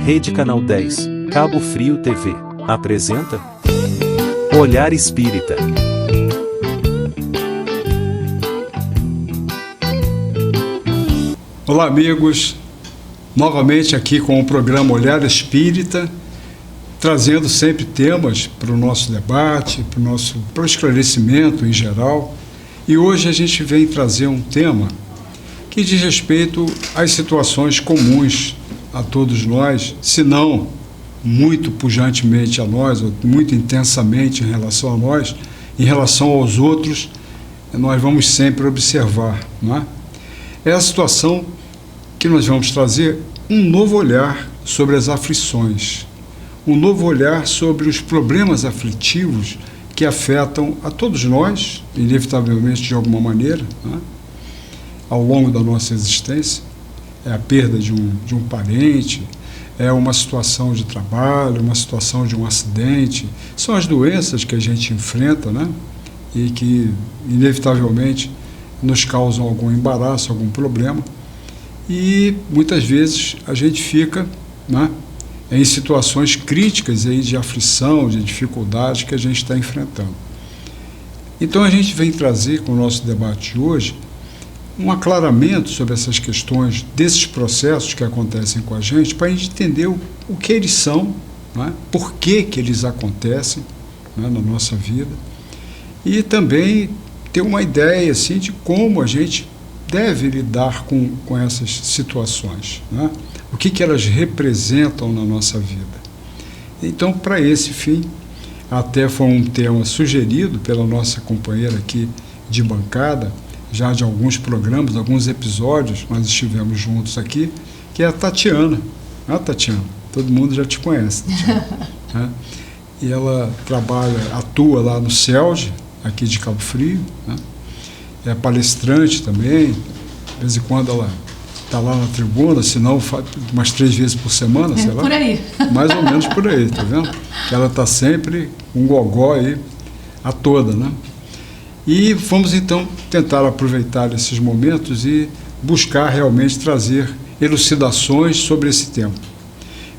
Rede Canal 10, Cabo Frio TV, apresenta Olhar Espírita. Olá, amigos, novamente aqui com o programa Olhar Espírita, trazendo sempre temas para o nosso debate, para o esclarecimento em geral. E hoje a gente vem trazer um tema que diz respeito às situações comuns a todos nós, se não muito pujantemente a nós, ou muito intensamente em relação a nós, em relação aos outros, nós vamos sempre observar, não é? É a situação que nós vamos trazer um novo olhar sobre as aflições, um novo olhar sobre os problemas aflitivos que afetam a todos nós, inevitavelmente de alguma maneira, não é? Ao longo da nossa existência. É a perda de um parente, é uma situação de trabalho, uma situação de um acidente, são as doenças que a gente enfrenta, né? E que inevitavelmente nos causam algum embaraço, algum problema, e muitas vezes a gente fica, né, em situações críticas aí de aflição, de dificuldades que a gente está enfrentando. Então a gente vem trazer com o nosso debate de hoje um aclaramento sobre essas questões, desses processos que acontecem com a gente, para a gente entender o que eles são, né, por que eles acontecem, né, na nossa vida, e também ter uma ideia assim, de como a gente deve lidar com essas situações, né? O que elas representam na nossa vida. Então, para esse fim, até foi um tema sugerido pela nossa companheira aqui de bancada, já de alguns programas, alguns episódios, nós estivemos juntos aqui, que é a Tatiana. Ah, Tatiana, todo mundo já te conhece, Tatiana, né? E ela atua lá no CELG, aqui de Cabo Frio, né? É palestrante também, de vez em quando ela está lá na tribuna, se não umas 3 vezes por semana, sei lá. Por aí. Mais ou menos por aí, tá vendo? Ela está sempre um gogó aí, a toda, né? E vamos então tentar aproveitar esses momentos e buscar realmente trazer elucidações sobre esse tema.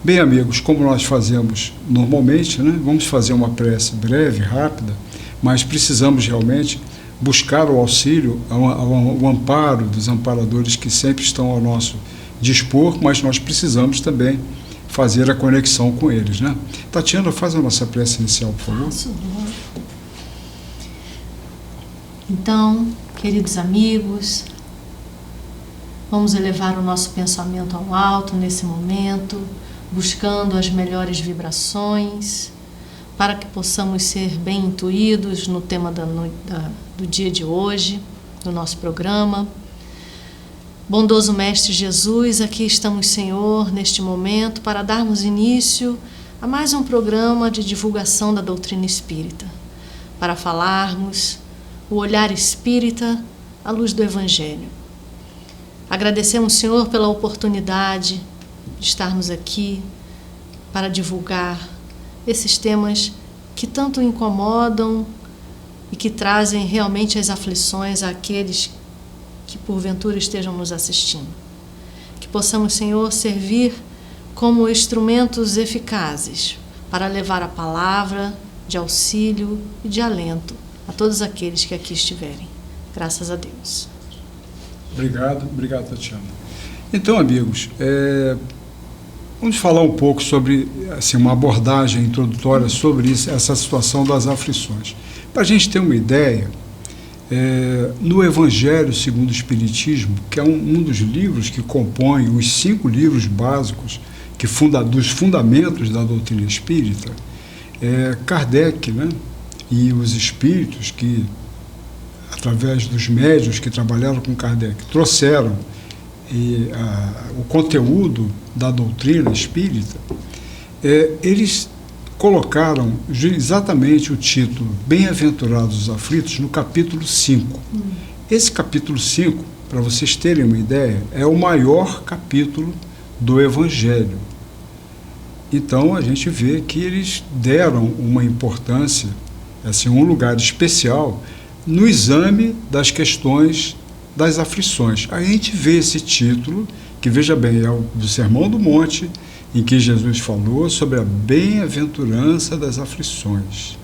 Bem, amigos, como nós fazemos normalmente, né? Vamos fazer uma prece breve, rápida, mas precisamos realmente buscar o auxílio, o amparo dos amparadores que sempre estão ao nosso dispor, mas nós precisamos também fazer a conexão com eles, né? Tatiana, faz a nossa prece inicial, por favor. Então, queridos amigos, vamos elevar o nosso pensamento ao alto nesse momento, buscando as melhores vibrações, para que possamos ser bem intuídos no tema do dia de hoje, do nosso programa. Bondoso Mestre Jesus, aqui estamos, Senhor, neste momento, para darmos início a mais um programa de divulgação da doutrina espírita, para falarmos o olhar espírita à luz do Evangelho. Agradecemos, Senhor, pela oportunidade de estarmos aqui para divulgar esses temas que tanto incomodam e que trazem realmente as aflições àqueles que porventura estejam nos assistindo. Que possamos, Senhor, servir como instrumentos eficazes para levar a palavra de auxílio e de alento a todos aqueles que aqui estiverem. Graças a Deus. Obrigado, Tatiana. Então, amigos, vamos falar um pouco sobre assim, uma abordagem introdutória sobre essa situação das aflições. Para a gente ter uma ideia, no Evangelho segundo o Espiritismo, que é um dos livros que compõem os 5 livros básicos dos fundamentos da doutrina espírita, Kardec, né, e os espíritos que, através dos médiuns que trabalharam com Kardec, trouxeram o conteúdo da doutrina espírita, eles colocaram exatamente o título Bem-aventurados os aflitos no capítulo 5. Esse capítulo 5, para vocês terem uma ideia, é o maior capítulo do Evangelho. Então a gente vê que eles deram uma importância, assim, um lugar especial no exame das questões das aflições. Aí a gente vê esse título que, veja bem, é do Sermão do Monte, em que Jesus falou sobre a bem-aventurança das aflições.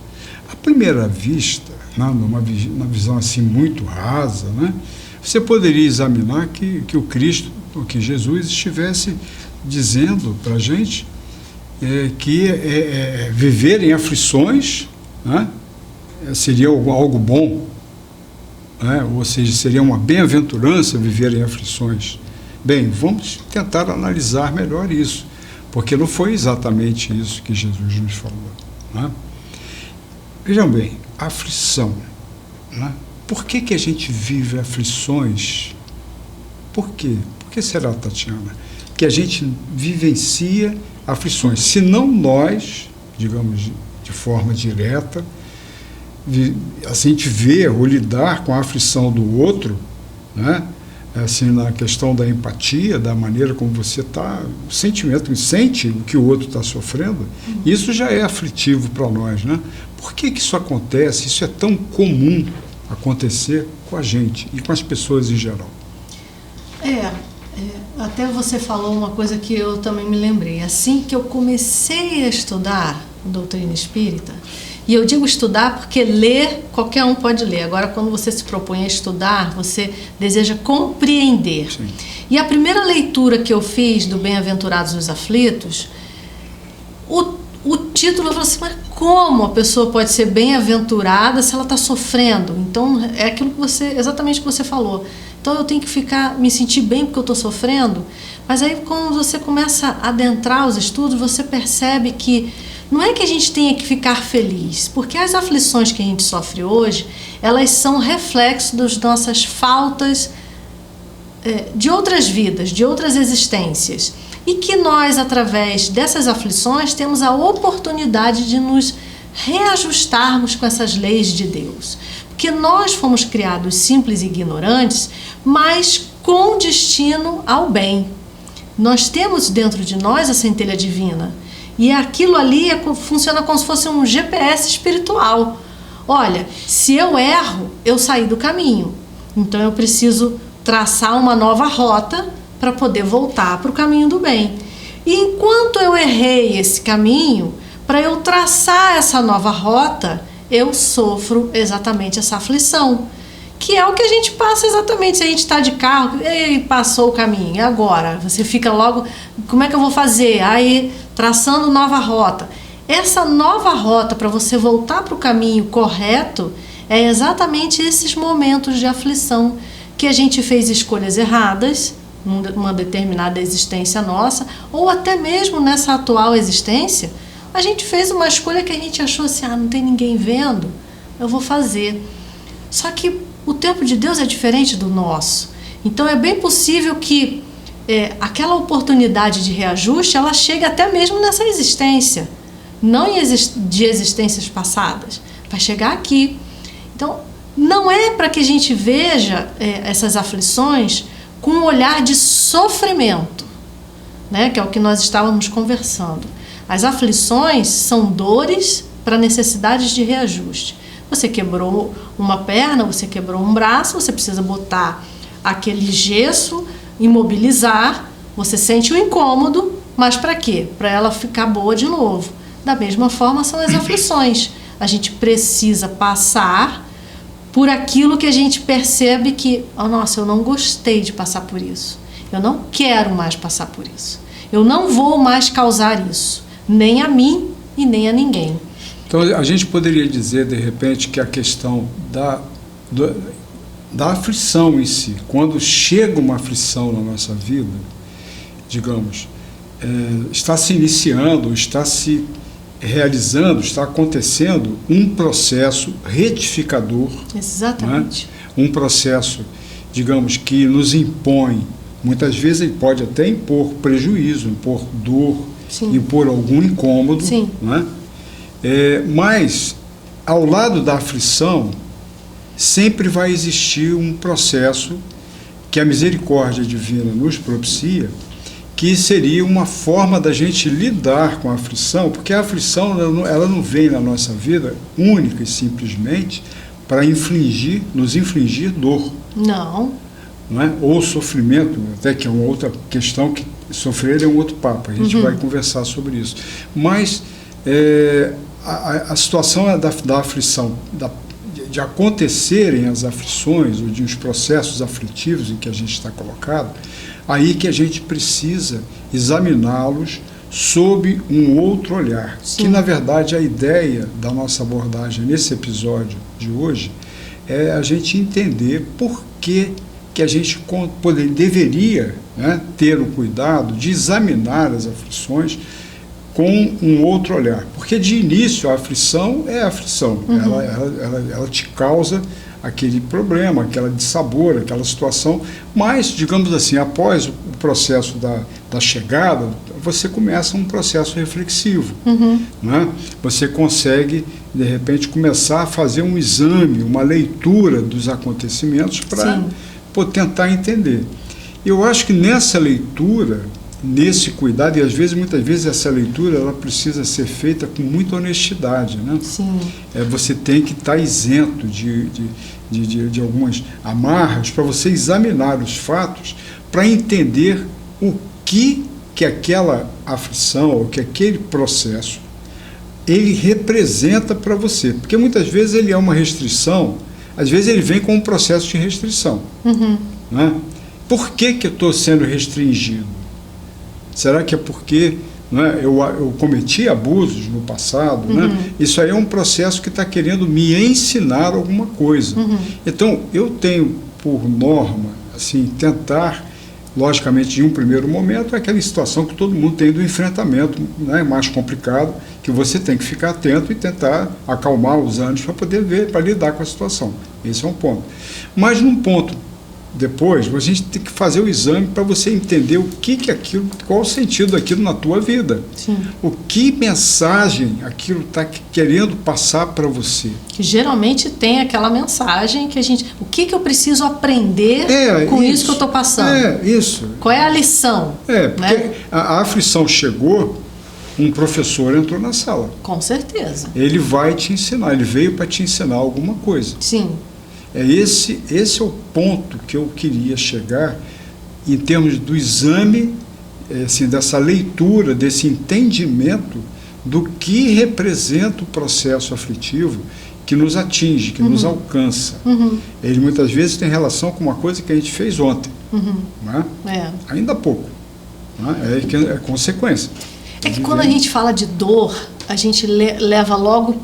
À primeira vista, numa visão assim muito rasa, né, você poderia examinar que o Cristo, que Jesus estivesse dizendo para a gente que viver em aflições, né, seria algo bom, né, ou seja, seria uma bem-aventurança viver em aflições. Bem, vamos tentar analisar melhor isso, porque não foi exatamente isso que Jesus nos falou, né? Vejam bem, aflição, né? Por que a gente vive aflições? Por quê? Por que será, Tatiana, que a gente vivencia aflições? Se não nós, digamos, de forma direta, a gente ver ou lidar com a aflição do outro, né? Assim, na questão da empatia, da maneira como você está, o sentimento, sente o que o outro está sofrendo, isso já é aflitivo para nós, né? Por que isso acontece? Isso é tão comum acontecer com a gente e com as pessoas em geral. Até você falou uma coisa que eu também me lembrei. Assim que eu comecei a estudar doutrina espírita, e eu digo estudar porque ler, qualquer um pode ler. Agora, quando você se propõe a estudar, você deseja compreender. Sim. E a primeira leitura que eu fiz do Bem-aventurados os Aflitos, o título, eu falei assim, mas como a pessoa pode ser bem-aventurada se ela está sofrendo? Então, é aquilo que exatamente o que você falou. Então, eu tenho que me sentir bem porque eu estou sofrendo. Mas aí, quando você começa a adentrar os estudos, você percebe que não é que a gente tenha que ficar feliz, porque as aflições que a gente sofre hoje, elas são reflexo das nossas faltas de outras vidas, de outras existências. E que nós, através dessas aflições, temos a oportunidade de nos reajustarmos com essas leis de Deus. Porque nós fomos criados simples e ignorantes, mas com destino ao bem. Nós temos dentro de nós a centelha divina. E aquilo ali funciona como se fosse um GPS espiritual. Olha, se eu erro, eu saí do caminho. Então eu preciso traçar uma nova rota para poder voltar para o caminho do bem. E enquanto eu errei esse caminho, para eu traçar essa nova rota, eu sofro exatamente essa aflição. Que é o que a gente passa exatamente. Se a gente está de carro, e passou o caminho, e agora? Você fica logo, como é que eu vou fazer? Aí, traçando nova rota. Essa nova rota para você voltar para o caminho correto é exatamente esses momentos de aflição que a gente fez escolhas erradas numa determinada existência nossa, ou até mesmo nessa atual existência, a gente fez uma escolha que a gente achou assim, não tem ninguém vendo, eu vou fazer. Só que o tempo de Deus é diferente do nosso. Então é bem possível que aquela oportunidade de reajuste, ela chegue até mesmo nessa existência, não de existências passadas, vai chegar aqui. Então não é para que a gente veja essas aflições com um olhar de sofrimento, né, que é o que nós estávamos conversando. As aflições são dores para necessidades de reajuste. Você quebrou uma perna, você quebrou um braço, você precisa botar aquele gesso, imobilizar, você sente o incômodo, mas para quê? Para ela ficar boa de novo. Da mesma forma são as aflições. A gente precisa passar por aquilo que a gente percebe que, nossa, eu não gostei de passar por isso. Eu não quero mais passar por isso. Eu não vou mais causar isso, nem a mim e nem a ninguém. Então, a gente poderia dizer, de repente, que a questão da aflição em si, quando chega uma aflição na nossa vida, digamos, está se iniciando, está se realizando, está acontecendo um processo retificador. Exatamente. Né? Um processo, digamos, que nos impõe, muitas vezes ele pode até impor prejuízo, impor dor, Sim. impor algum incômodo. Sim. Né? Mas, ao lado da aflição, sempre vai existir um processo que a misericórdia divina nos propicia, que seria uma forma da gente lidar com a aflição, porque a aflição ela não vem na nossa vida única e simplesmente para nos infligir dor. Não. não é? Ou sofrimento, até que é uma outra questão, que sofrer é um outro papo, a gente vai conversar sobre isso. Mas a situação é da aflição, de acontecerem as aflições, ou de os processos aflitivos em que a gente está colocado, aí que a gente precisa examiná-los sob um outro olhar. Sim. Que, na verdade, a ideia da nossa abordagem nesse episódio de hoje é a gente entender por que a gente deveria, né, ter o cuidado de examinar as aflições com um outro olhar. Porque, de início, a aflição é a aflição. Ela te causa aquele problema, aquela dissabor, aquela situação, mas, digamos assim, após o processo da chegada, você começa um processo reflexivo. Né? Você consegue, de repente, começar a fazer um exame, uma leitura dos acontecimentos para tentar entender. Eu acho que nessa leitura, nesse cuidado, e às vezes, muitas vezes, essa leitura ela precisa ser feita com muita honestidade, né? Sim. Você tem que estar isento de algumas amarras para você examinar os fatos, para entender o que aquela aflição, ou que aquele processo, ele representa para você. Porque muitas vezes ele é uma restrição, às vezes ele vem com um processo de restrição. Né? Por que eu estou sendo restringido? Será que é porque, né, eu cometi abusos no passado? Né? Isso aí é um processo que está querendo me ensinar alguma coisa. Então, eu tenho por norma, assim, tentar, logicamente, em um primeiro momento, aquela situação que todo mundo tem do enfrentamento, né, mais complicado, que você tem que ficar atento e tentar acalmar os ânimos para poder ver, para lidar com a situação. Esse é um ponto. Mas num ponto depois, a gente tem que fazer o exame para você entender o que aquilo, qual o sentido daquilo na tua vida. Sim. O que mensagem aquilo está querendo passar para você. Que geralmente tem aquela mensagem que a gente... O que eu preciso aprender com isso que eu estou passando? Isso. Qual é a lição? Porque, né? a aflição chegou, um professor entrou na sala. Com certeza. Ele vai te ensinar, ele veio para te ensinar alguma coisa. Sim. Esse é o ponto que eu queria chegar em termos do exame, assim, dessa leitura, desse entendimento do que representa o processo aflitivo que nos atinge, que nos alcança. Ele muitas vezes tem relação com uma coisa que a gente fez ontem, né? Ainda há pouco. Né? É consequência. É que quando a gente fala de dor, a gente leva logo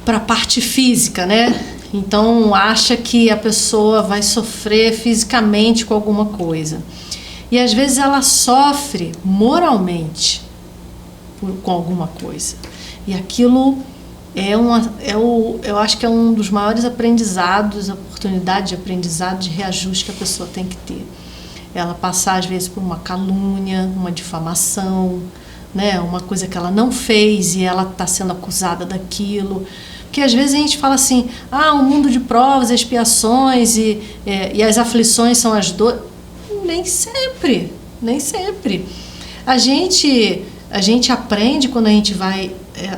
para a parte física, né? Então acha que a pessoa vai sofrer fisicamente com alguma coisa. E às vezes ela sofre moralmente com alguma coisa. E aquilo eu acho que é um dos maiores aprendizados, oportunidade de aprendizado, de reajuste que a pessoa tem que ter. Ela passar às vezes por uma calúnia, uma difamação, né? Uma coisa que ela não fez e ela está sendo acusada daquilo. Porque às vezes a gente fala assim, um mundo de provas, expiações e as aflições são as dores. Nem sempre. A gente aprende, quando a gente vai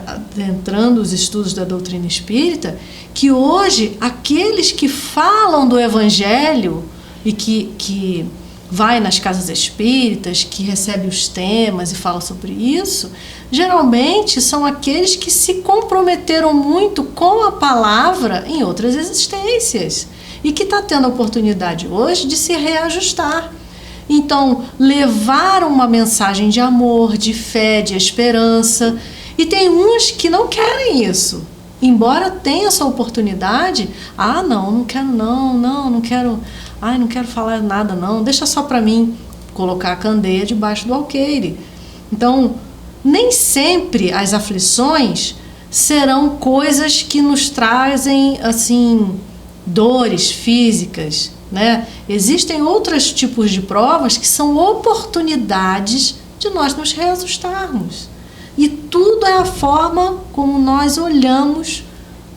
adentrando os estudos da doutrina espírita, que hoje aqueles que falam do Evangelho e que vai nas casas espíritas, que recebe os temas e fala sobre isso, geralmente são aqueles que se comprometeram muito com a palavra em outras existências e que está tendo a oportunidade hoje de se reajustar. Então, levar uma mensagem de amor, de fé, de esperança. E tem uns que não querem isso. Embora tenha essa oportunidade, não quero não quero... não quero falar nada não, deixa só para mim, colocar a candeia debaixo do alqueire. Então, nem sempre as aflições serão coisas que nos trazem, assim, dores físicas, né? Existem outros tipos de provas que são oportunidades de nós nos reajustarmos. E tudo é a forma como nós olhamos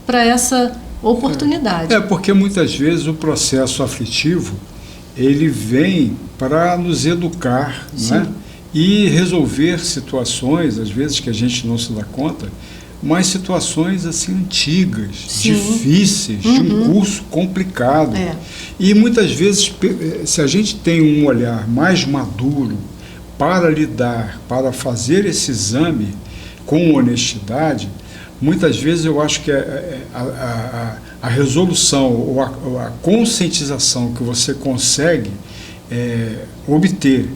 para essa oportunidade. Porque muitas vezes o processo aflitivo ele vem para nos educar, né? E resolver situações, às vezes, que a gente não se dá conta, mas situações assim antigas, Sim. difíceis, de um curso complicado. E muitas vezes, se a gente tem um olhar mais maduro para lidar, para fazer esse exame com honestidade, muitas vezes eu acho que a resolução ou a conscientização que você consegue obter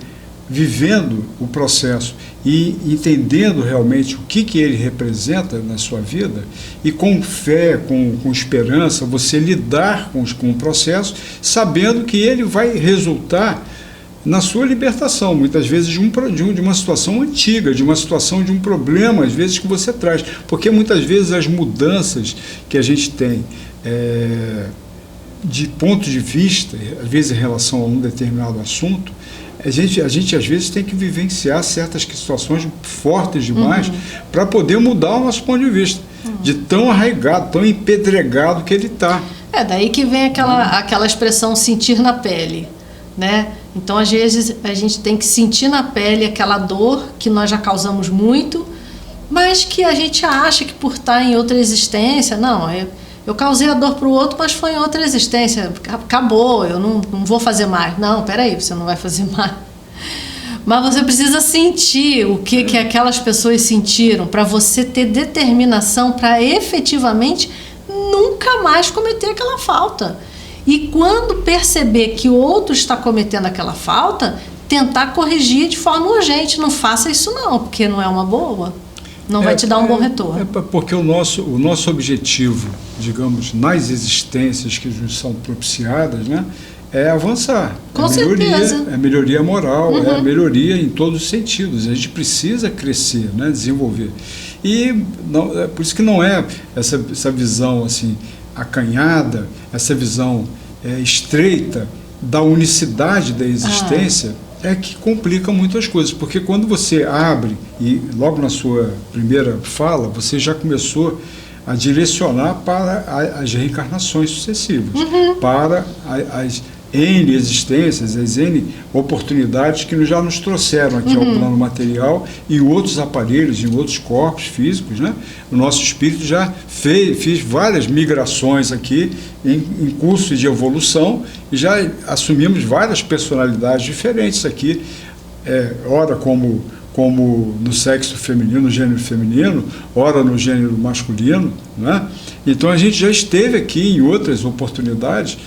vivendo o processo e entendendo realmente o que ele representa na sua vida, e com fé, com esperança, você lidar com o processo, sabendo que ele vai resultar na sua libertação, muitas vezes de uma situação antiga, de uma situação de um problema, às vezes, que você traz. Porque muitas vezes as mudanças que a gente tem de ponto de vista, às vezes em relação a um determinado assunto, a gente às vezes tem que vivenciar certas situações fortes demais para poder mudar o nosso ponto de vista, de tão arraigado, tão empedregado que ele está. Daí que vem aquela expressão sentir na pele, né? Então, às vezes, a gente tem que sentir na pele aquela dor que nós já causamos muito, mas que a gente acha que por estar em outra existência, não, eu causei a dor para o outro, mas foi em outra existência, acabou, eu não vou fazer mais. Não, peraí, você não vai fazer mais. Mas você precisa sentir o que aquelas pessoas sentiram, para você ter determinação para efetivamente nunca mais cometer aquela falta. E quando perceber que o outro está cometendo aquela falta, tentar corrigir de forma urgente. Não faça isso não, porque não é uma boa. Não vai te dar um bom retorno. Porque o nosso objetivo, digamos, nas existências que nos são propiciadas, né, é avançar. Com certeza. É melhoria moral, é a melhoria em todos os sentidos. A gente precisa crescer, né, desenvolver. E não, por isso que não é essa visão assim acanhada, essa visão estreita da unicidade da existência, é que complica muito as coisas, porque quando você abre, e logo na sua primeira fala, você já começou a direcionar para as reencarnações sucessivas, para as N existências, as N oportunidades que já nos trouxeram aqui ao plano material e outros aparelhos, em outros corpos físicos, né? O nosso espírito já fez várias migrações aqui em curso de evolução e já assumimos várias personalidades diferentes aqui, ora como no sexo feminino, no gênero feminino, ora no gênero masculino, né? Então a gente já esteve aqui em outras oportunidades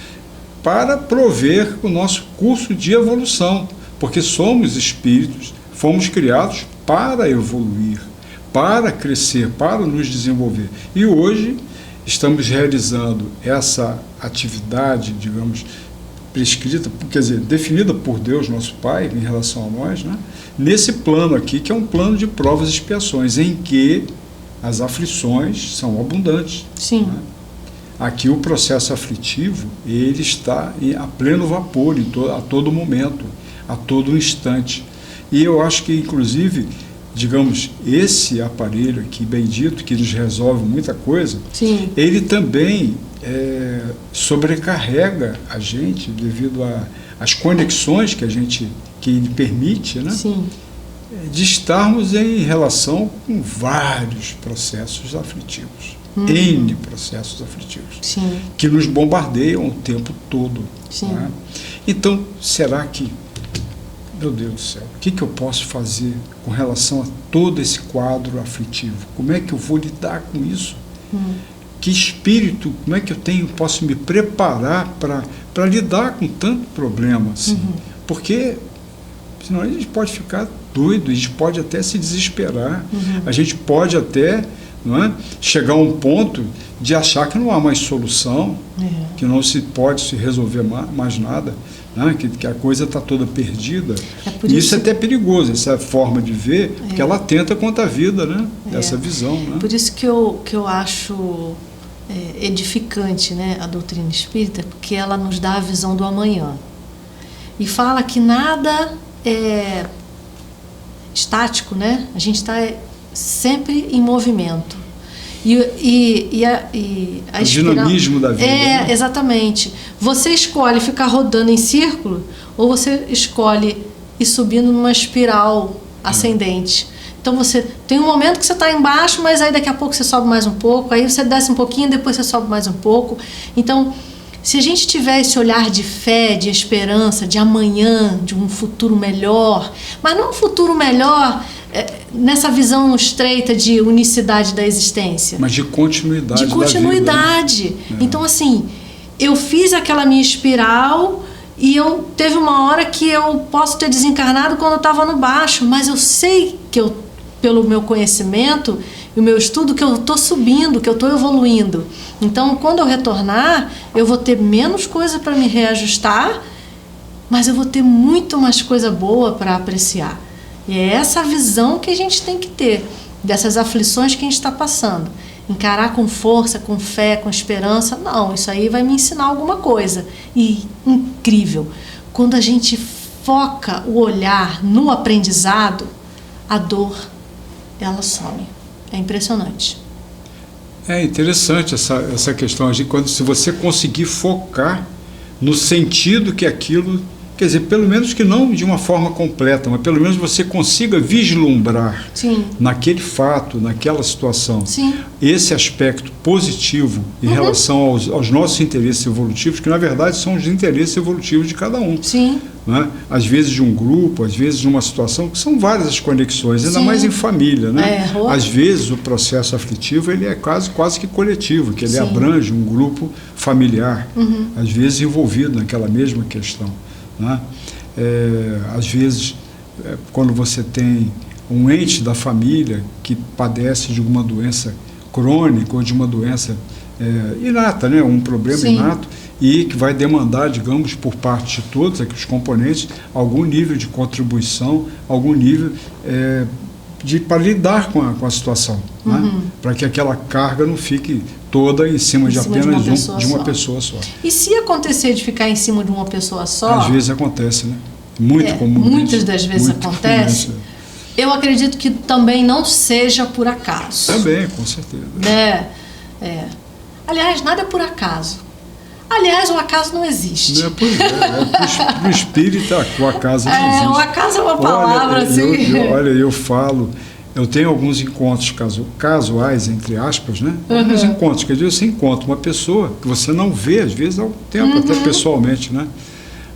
para prover o nosso curso de evolução, porque somos espíritos, fomos criados para evoluir, para crescer, para nos desenvolver. E hoje estamos realizando essa atividade, digamos, prescrita, quer dizer, definida por Deus, nosso Pai, em relação a nós, né? Nesse plano aqui, que é um plano de provas e expiações, em que as aflições são abundantes. Sim. Né? Aqui o processo aflitivo, ele está a pleno vapor a todo momento, a todo instante. E eu acho que, inclusive, digamos, esse aparelho aqui, bendito, que nos resolve muita coisa, Sim. ele também sobrecarrega a gente devido às conexões que ele permite, né? Sim. De estarmos em relação com vários processos aflitivos. N processos aflitivos. Sim. Que nos bombardeiam o tempo todo. Sim. Né? Então, será que, meu Deus do céu, o que eu posso fazer com relação a todo esse quadro aflitivo? Como é que eu vou lidar com isso? Que espírito, como é que posso me preparar para lidar com tanto problema assim? Porque senão a gente pode ficar doido, a gente pode até se desesperar, a gente pode até, não é, chegar a um ponto de achar que não há mais solução, que não se pode se resolver mais nada, né, que a coisa está toda perdida. E isso é até perigoso, essa forma de ver, porque ela atenta contra a vida, né, essa visão. Né? Por isso que eu acho edificante, né, a doutrina espírita, porque ela nos dá a visão do amanhã. E fala que nada é estático, né? A gente está sempre em movimento. O dinamismo da vida. Né? Exatamente. Você escolhe ficar rodando em círculo ou você escolhe ir subindo numa espiral ascendente. Então você tem um momento que você está embaixo, mas aí daqui a pouco você sobe mais um pouco, aí você desce um pouquinho, depois você sobe mais um pouco. Então, se a gente tiver esse olhar de fé, de esperança, de amanhã, de um futuro melhor, mas não um futuro melhor nessa visão estreita de unicidade da existência. Mas de continuidade. De continuidade. Da vida, né? Então, assim, eu fiz aquela minha espiral e teve uma hora que eu posso ter desencarnado quando eu estava no baixo, mas eu sei que pelo meu conhecimento e o meu estudo, que eu estou subindo, que eu estou evoluindo. Então, quando eu retornar, eu vou ter menos coisa para me reajustar, mas eu vou ter muito mais coisa boa para apreciar. E é essa visão que a gente tem que ter, dessas aflições que a gente está passando. Encarar com força, com fé, com esperança. Não, isso aí vai me ensinar alguma coisa. E incrível, quando a gente foca o olhar no aprendizado, a dor, ela some. É impressionante. É interessante essa questão de se você conseguir focar no sentido que aquilo, quer dizer, pelo menos que não de uma forma completa, mas pelo menos você consiga vislumbrar Sim. naquele fato, naquela situação, Sim. esse aspecto positivo em relação aos nossos interesses evolutivos, que na verdade são os interesses evolutivos de cada um. Sim. Né? Às vezes de um grupo, às vezes de uma situação, que são várias as conexões, ainda Sim. mais em família. Né? Às vezes o processo aflitivo ele é quase que coletivo, que ele Sim. abrange um grupo familiar, às vezes envolvido naquela mesma questão. Né? Às vezes, quando você tem um ente da família que padece de uma doença crônica ou de uma doença inata, né? Um problema Sim. inato, e que vai demandar, digamos, por parte de todos aqui os componentes, algum nível de contribuição, algum nível para lidar com a situação, né? Para que aquela carga não fique toda em cima de apenas de uma pessoa só. E se acontecer de ficar em cima de uma pessoa só... Às vezes acontece, né? Muito comum. Muitas das vezes acontece. Eu acredito que também não seja por acaso. Também, com certeza. Aliás, nada é por acaso. Aliás, o acaso não existe. Para o espírita, o acaso não existe. O acaso é uma palavra assim. Eu falo, eu tenho alguns encontros casuais, entre aspas, né? Alguns encontros, quer dizer, você encontra uma pessoa que você não vê, às vezes, há um tempo, até pessoalmente, né?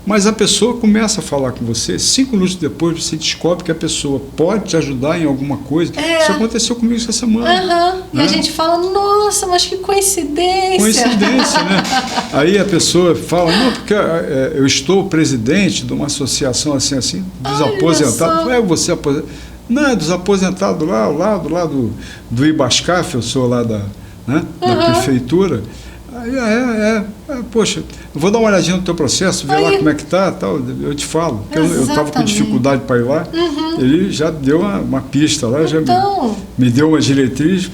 Mas a pessoa começa a falar com você, 5 minutos depois você descobre que a pessoa pode te ajudar em alguma coisa. Isso aconteceu comigo essa semana. Né? E a gente fala, nossa, mas que coincidência. Coincidência, né? Aí a pessoa fala, não, porque eu estou presidente de uma associação assim, dos aposentados. Você aposentado? Não, é dos aposentados lá, ao lado do Ibascaf, eu sou lá da prefeitura. Poxa, eu vou dar uma olhadinha no teu processo, ver lá como é que está, tal, eu te falo. Eu estava com dificuldade para ir lá, ele já deu uma pista lá, já me deu uma diretriz.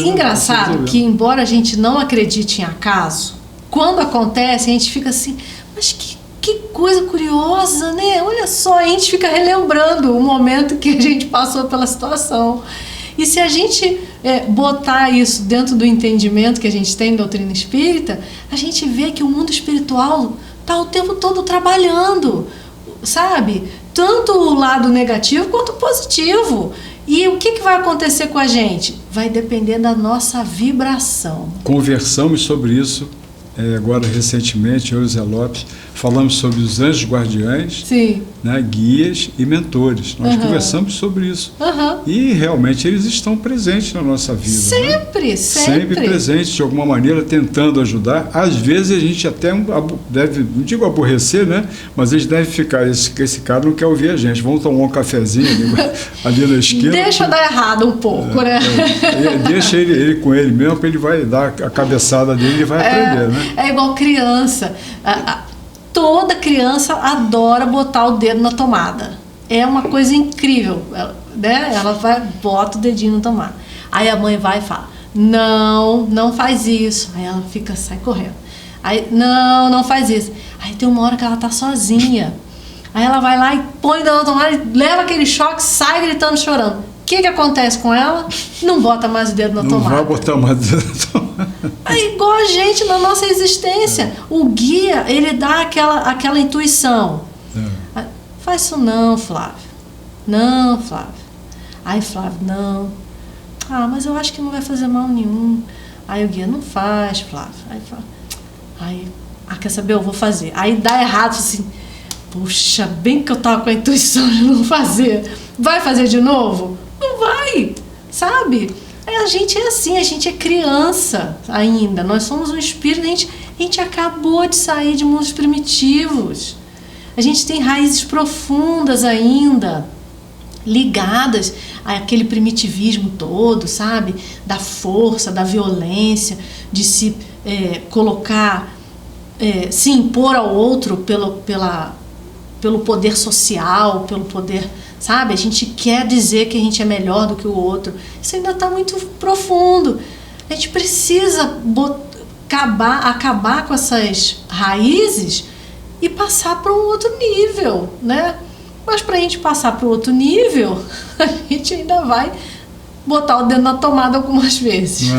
Engraçado que, embora a gente não acredite em acaso, quando acontece, a gente fica assim, mas que coisa curiosa, né? Olha só, a gente fica relembrando o momento que a gente passou pela situação. E se a gente botar isso dentro do entendimento que a gente tem em doutrina espírita, a gente vê que o mundo espiritual está o tempo todo trabalhando, sabe? Tanto o lado negativo quanto o positivo. E o que vai acontecer com a gente? Vai depender da nossa vibração. Conversamos sobre isso agora recentemente, eu e o Zé Lopes, falamos sobre os anjos guardiães, né, guias e mentores. Nós conversamos sobre isso. E realmente eles estão presentes na nossa vida. Sempre presentes, de alguma maneira, tentando ajudar. Às vezes a gente até deve, não digo aborrecer, né? Mas eles devem ficar, esse cara não quer ouvir a gente. Vamos tomar um cafezinho ali na esquina. Deixa dar errado um pouco, né? Deixa ele com ele mesmo, que ele vai dar a cabeçada dele e vai aprender, né? É igual criança. Toda criança adora botar o dedo na tomada. É uma coisa incrível, né? Ela bota o dedinho na tomada. Aí a mãe vai e fala, não faz isso. Aí ela sai correndo. Aí, não faz isso. Aí tem uma hora que ela tá sozinha. Aí ela vai lá e põe o dedo na tomada, e leva aquele choque, sai gritando, chorando. O que acontece com ela? Não bota mais o dedo na tomada. Não vai botar mais o dedo na tomada. É igual a gente na nossa existência. O guia, ele dá aquela intuição. Faz isso não, Flávio. Não, Flávio. Aí Flávio, não. Mas eu acho que não vai fazer mal nenhum. Aí o guia, não faz, Flávio. Aí quer saber, eu vou fazer. Aí dá errado, assim, puxa, bem que eu tava com a intuição de não fazer. Vai fazer de novo? Não vai, sabe? A gente é assim, a gente é criança ainda. Nós somos um espírito, a gente acabou de sair de mundos primitivos. A gente tem raízes profundas ainda, ligadas àquele primitivismo todo, sabe? Da força, da violência, de se colocar, se impor ao outro pelo poder social, pelo poder, sabe? A gente quer dizer que a gente é melhor do que o outro. Isso ainda está muito profundo. A gente precisa acabar com essas raízes e passar para um outro nível, né? Mas para a gente passar para o outro nível, a gente ainda vai botar o dedo na tomada algumas vezes.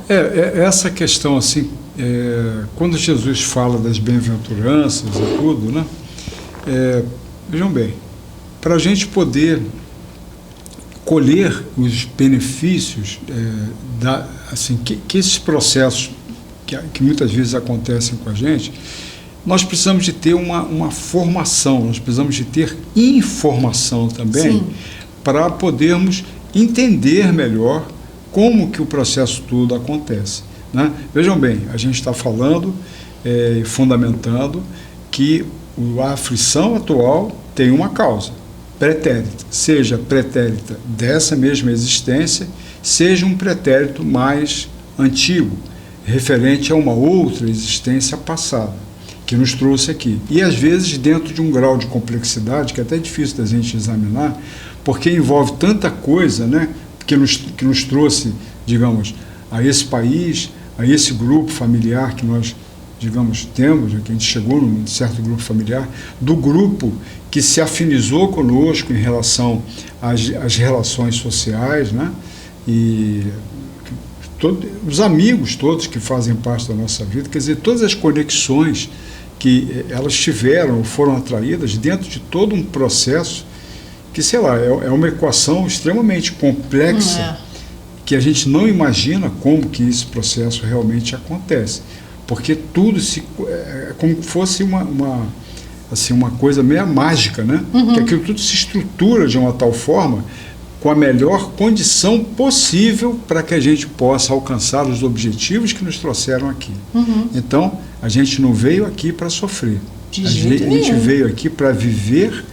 Essa questão, assim, quando Jesus fala das bem-aventuranças e tudo, né? Vejam bem, para a gente poder colher os benefícios assim, que esses processos que muitas vezes acontecem com a gente, nós precisamos de ter uma formação, nós precisamos de ter informação também, para podermos entender melhor como que o processo todo acontece, né? Vejam bem, a gente está falando e fundamentando que a aflição atual tem uma causa pretérita, seja pretérita dessa mesma existência, seja um pretérito mais antigo, referente a uma outra existência passada, que nos trouxe aqui. E às vezes dentro de um grau de complexidade que é até difícil da gente examinar, porque envolve tanta coisa, né, que nos trouxe, digamos, a esse país, a esse grupo familiar que nós, digamos, temos, que a gente chegou num certo grupo familiar, do grupo que se afinizou conosco em relação às relações sociais, né? E os amigos todos que fazem parte da nossa vida, quer dizer, todas as conexões que elas tiveram, foram atraídas dentro de todo um processo que, sei lá, é uma equação extremamente complexa, que a gente não imagina como que esse processo realmente acontece. Porque tudo é como se fosse uma coisa meio mágica, né? Que aquilo tudo se estrutura de uma tal forma, com a melhor condição possível para que a gente possa alcançar os objetivos que nos trouxeram aqui. Então, a gente não veio aqui para sofrer. A gente veio aqui para viver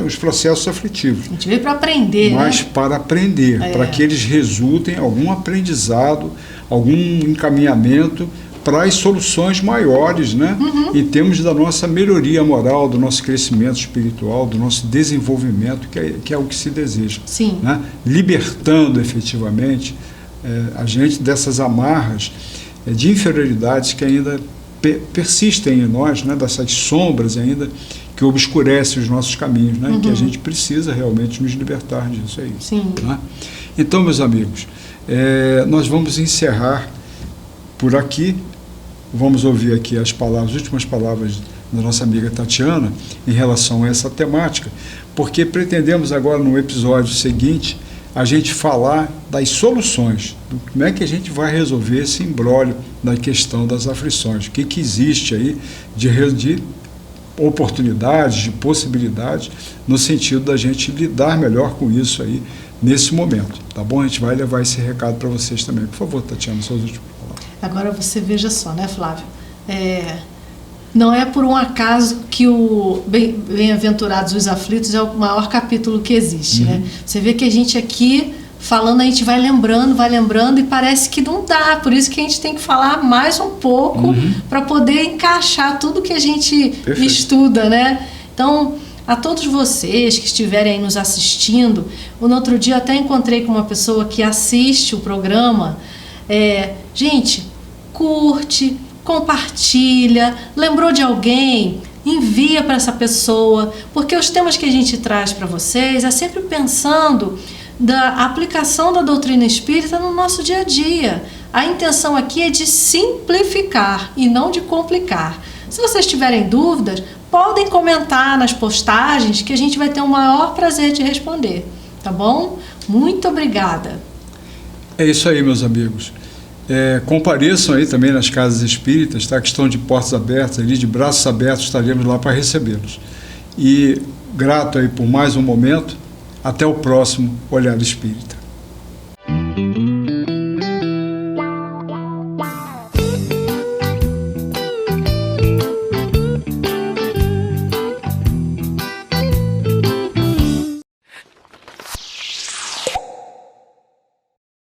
os processos aflitivos. A gente veio para aprender, mas para aprender, para que eles resultem em algum aprendizado, algum encaminhamento para as soluções maiores, né? Em termos da nossa melhoria moral, do nosso crescimento espiritual, do nosso desenvolvimento, que é o que se deseja. Sim. Né? Libertando efetivamente a gente dessas amarras de inferioridades que ainda persistem em nós, né? Dessas sombras ainda que obscurecem os nossos caminhos, né? Que a gente precisa realmente nos libertar disso aí. Sim. Né? Então, meus amigos, nós vamos encerrar por aqui. Vamos ouvir aqui as últimas palavras da nossa amiga Tatiana em relação a essa temática, porque pretendemos agora no episódio seguinte a gente falar das soluções, como é que a gente vai resolver esse imbróglio da questão das aflições, o que existe aí de oportunidades, de possibilidades, no sentido da gente lidar melhor com isso aí nesse momento, tá bom? A gente vai levar esse recado para vocês também. Por favor, Tatiana, suas últimas palavras. Agora você veja só, né, Flávio? Não é por um acaso que o Bem-aventurados os aflitos é o maior capítulo que existe, né? Você vê que a gente aqui falando, a gente vai lembrando e parece que não dá, por isso que a gente tem que falar mais um pouco para poder encaixar tudo que a gente estuda, né? Então, a todos vocês que estiverem aí nos assistindo, no outro dia até encontrei com uma pessoa que assiste o programa, gente, curte, compartilha, lembrou de alguém, envia para essa pessoa, porque os temas que a gente traz para vocês é sempre pensando da aplicação da doutrina espírita no nosso dia a dia. A intenção aqui é de simplificar e não de complicar. Se vocês tiverem dúvidas, podem comentar nas postagens que a gente vai ter o maior prazer de responder, tá bom? Muito obrigada. É isso aí, meus amigos. Compareçam aí também nas casas espíritas, tá? Que estão de portas abertas, ali, de braços abertos, estaremos lá para recebê-los. E grato aí por mais um momento. Até o próximo Olhar Espírita.